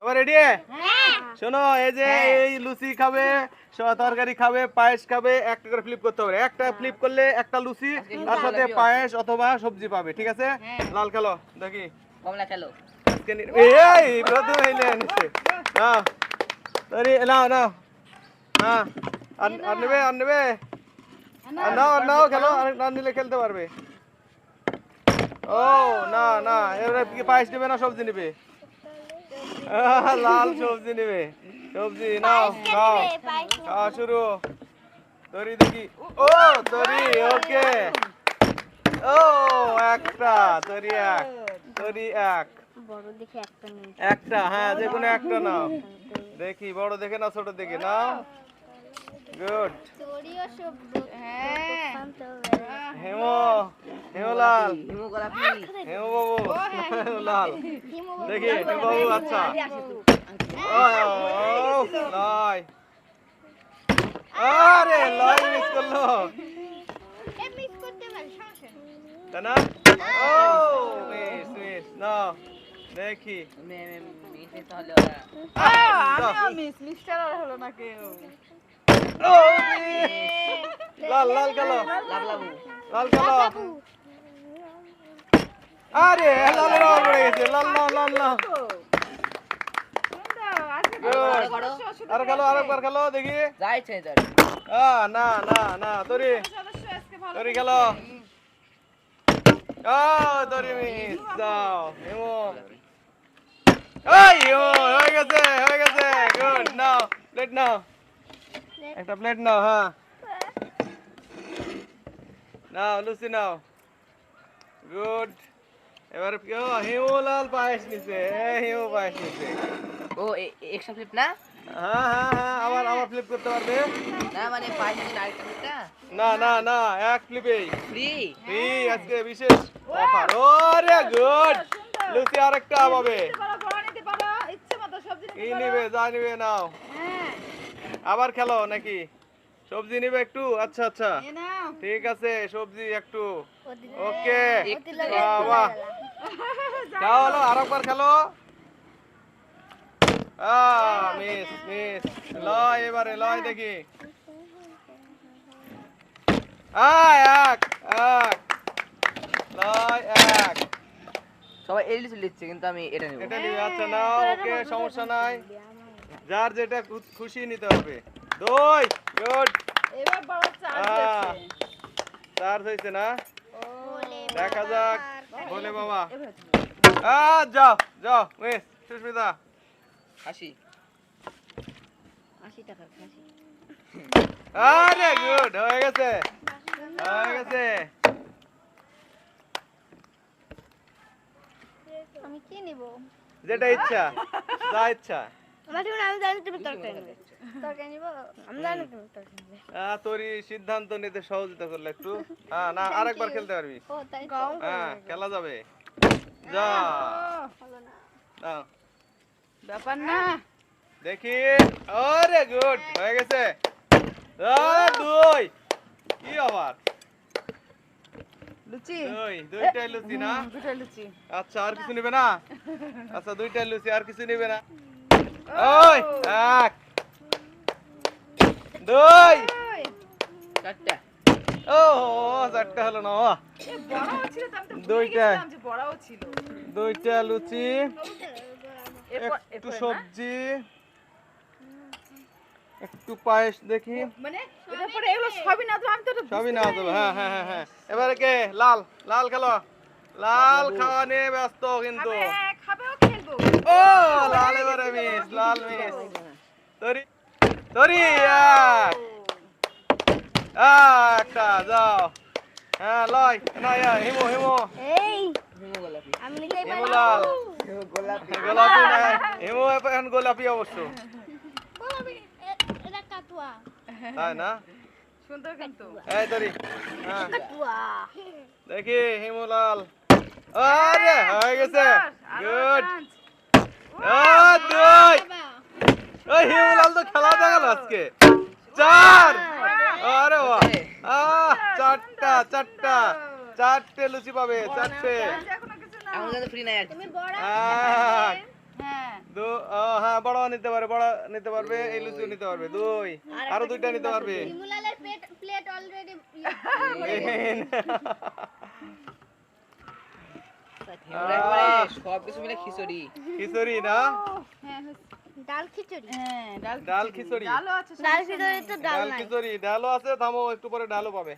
সবাই রেডি? শোনো, এই যে এই লুচি খাবে, তরকারি খাবে, পায়েস খাবে, একটা করে ফ্লিপ করতে হবে। একটা ফ্লিপ করলে একটা লুচি, তার সাথে পায়েস অথবা সবজি পাবে, ঠিক আছে? লাল খেলো, দেখি কমলা খেলো। এই প্রথমে নিছে। নাও তরি, নাও নাও। হ্যাঁ, আর নেবে, আর নেবে, আর নাও, আর নাও, খেলো। আর না নিলে খেলতে পারবে। ও না না, এবারে কি পায়েস নেবে না সবজি নেবে? লাল সবজি নেবে। সবজি নাও, খাও খাওয়া শুরু। তরি দেখি। ও তরি, ওকে। ও একটা, তরি এক, তরি এক। একটা, হ্যাঁ, যে কোনো একটা নাও। দেখি বড় দেখে না ছোট দেখে নাও। গুড। হেমো, হেমলাল, হিমু গোলাপি। হেমো বাবু, লাল। দেখি হেমো বাবু, আচ্ছা। লয়, আরে লয় মিস করলো, তাই না? ও মিস মিস, নাও দেখি। ও মিস। লাল লাল কালো, লাল কালো। আরে লাল লাল পড়ে গেছে, লাল লাল লাল লাল। আর খেলো, আরেকবার খেলো দেখি। না না না, তরি তরি খেলো। তরি মিস দাও। হেমো, এই হয়ে গেছে, হয়ে গেছে। গুড, নাও প্লেট নাও, একটা প্লেট নাও। হ্যাঁ, নাও লুচি নাও। গুড। এবার হেমলাল পায়েস নিছে, হেমো পায়েস নিছে। ও এক্সট্রা ফ্লিপ না? হ্যাঁ হ্যাঁ হ্যাঁ, আবার আবার ফ্লিপ করতে পারবে। না মানে পাঁচ দিন আরেকটা ফ্লিপটা না না না, এক ফ্লিপেই ফ্রি। ফ্রি, আজকে বিশেষ অফার। ওরে গুড, লুচি আরেকটা পাবে। কি নিবে, যা নিবে নাও। আবার খেলো নাকি? সবজি নিবে একটু? আচ্ছা আচ্ছা, ঠিক আছে, সবজি একটু। ওকে, বাহ, খাও, হলো আরেকবার খেলো। Miss miss. লয়, এবারে লয় দেখি। এক এক, লয় এক। সবাই এলি চলে দিচ্ছে কিন্তু আমি এটা নেব। এটা নিবে, আচ্ছা নাও। ওকে, সমস্যা নাই, যার যেটা খুশি নিতে হবে। দই, গুড। এবার বড় চার্জ হয়েছে। চার্জ হয়েছে না? দেখা যাক। বলে বাবা, এবার যাও যাও মিস সুস্মিতা। হাসি 80 টাকার খাসি। আরে গুড, হয়ে গেছে, হয়ে গেছে। আমি কি নিব? যেটা ইচ্ছা, যা ইচ্ছা। আমি জানি তুমি তরকারি নেবে। তরকারি নিব? আমি জানি তুমি তরকারি নেবে। তোরই সিদ্ধান্ত নিতে সহযোগিতা করলে একটু। হ্যাঁ, না আরেকবার খেলতে পারবি। ও তাই হ্যাঁ, খেলা যাবে। যা হলো না। নাও ব্যাপার না। দেখি। আরে গুড, হয়ে গেছে। দুই, কি আবার লুচি। দুইটাই লুচি না? দুটো লুচি। আচ্ছা, আর কিছু নেবে না? আচ্ছা, দুইটাই লুচি, আর কিছু নেবে না? ওই এক, দুই, চারটা। ও চারটা হলো না। এ বড়ও ছিল তো, আমি তো ভুলে দুইটা। গেছিলাম যে বড়ও ছিল। দুইটা লুচি, একটু সবজি, একটু পায়েস দেখি। মানে এটা পরে এগুলো সবই না তো, আমি তো এটা সবই না দেবো। হ্যাঁ হ্যাঁ হ্যাঁ হ্যাঁ, এবারে কে? লাল, লাল খেলো। লাল খাওয়া নিয়ে ব্যস্ত কিন্তু। খাবেও খেলবো। ও লাল, এবারে মিস, লাল মিস। তরি তরি এক, একটা, যাও। হ্যাঁ, লয় না, হিমো হিমো, এই হিমু গোলাপি। আমি নিতেই হিমো পারি। লাল, হিমু গোলাপি। গোলাপি না, হিমো এখন গোলাপি অবশ্য, এটা কাটুয়া। তাই না? সুন্দর কিন্তু। এই তরি, হ্যাঁ কাটুয়া। দেখি হিমো লাল। আরে হয়ে গেছে, গুড। দুই, ওই হিমো লাল তো খেলা দেখাল আজকে। চার, আরে বাহ, চারটা চারটা, চারটে লুচি পাবে, চারটে। এখনো কিছু না। এখন কিন্তু ফ্রি নাই আর তুমি কিছু। বড় এক, হ্যাঁ হ্যাঁ বড় নিতে পারে, বড় নিতে পারবে, এই লুচি নিতে পারবে। 2 আরো 2টা নিতে পারবে। শিমুলালের প্লেট অলরেডি সব কিছু মিলে খিচুড়ি। খিচুড়ি না, হ্যাঁ ডাল খিচুড়ি। হ্যাঁ ডাল খিচুড়ি। ডালও আছে ডাল খিচুড়ি তো ডাল ডাল নাই। খিচুড়ি, ডালও আছে। থামো, একটু পরে ডালও পাবে।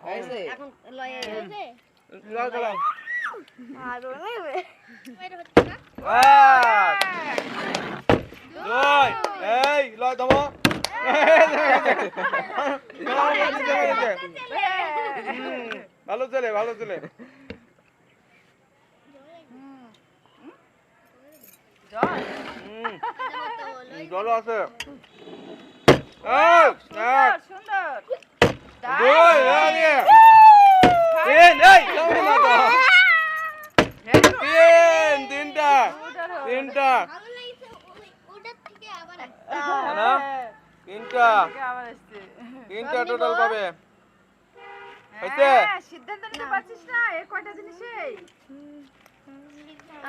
হয়েছে? এখন লয়ে গেছে। ডাল খেলাম। আর নেবে। এই লয় থামো। ভালো চলে, ভালো চলে। জল জল আছে। এই, এক, সুন্দর দুই, তিন, এই, থামো না তো। তিনটা। ভালো লাগছে ওটার থেকে আবার না? তিনটা আবার আসছে তিনটা টোটাল পাবে। হয়েছে? হ্যাঁ, সিদ্ধান্ত নিতে পারছিস না এই কয়টা জিনিসেই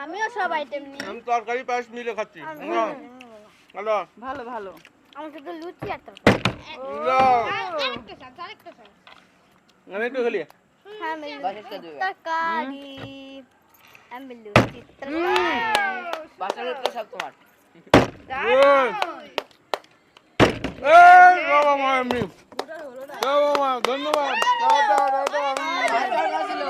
আমিও সব আইটেম নিই। আমি তরকারি পায়েস মিলে খাচ্ছি। হ্যালো, ভালো ভালো আমার তো লুচি আর তরকারি। আরেকটা সাথ, আরেকটা সাথ। আমি একটু খেলি। হ্যাঁ আমি বাসাটা দিবে। তরকারি। আমি লুচি তরকারি। বাসার তো সব তোমার। এই বাবা মা, আমি বাবা মা, ধন্যবাদ। Tata, tata, tata. বাসার ছিল।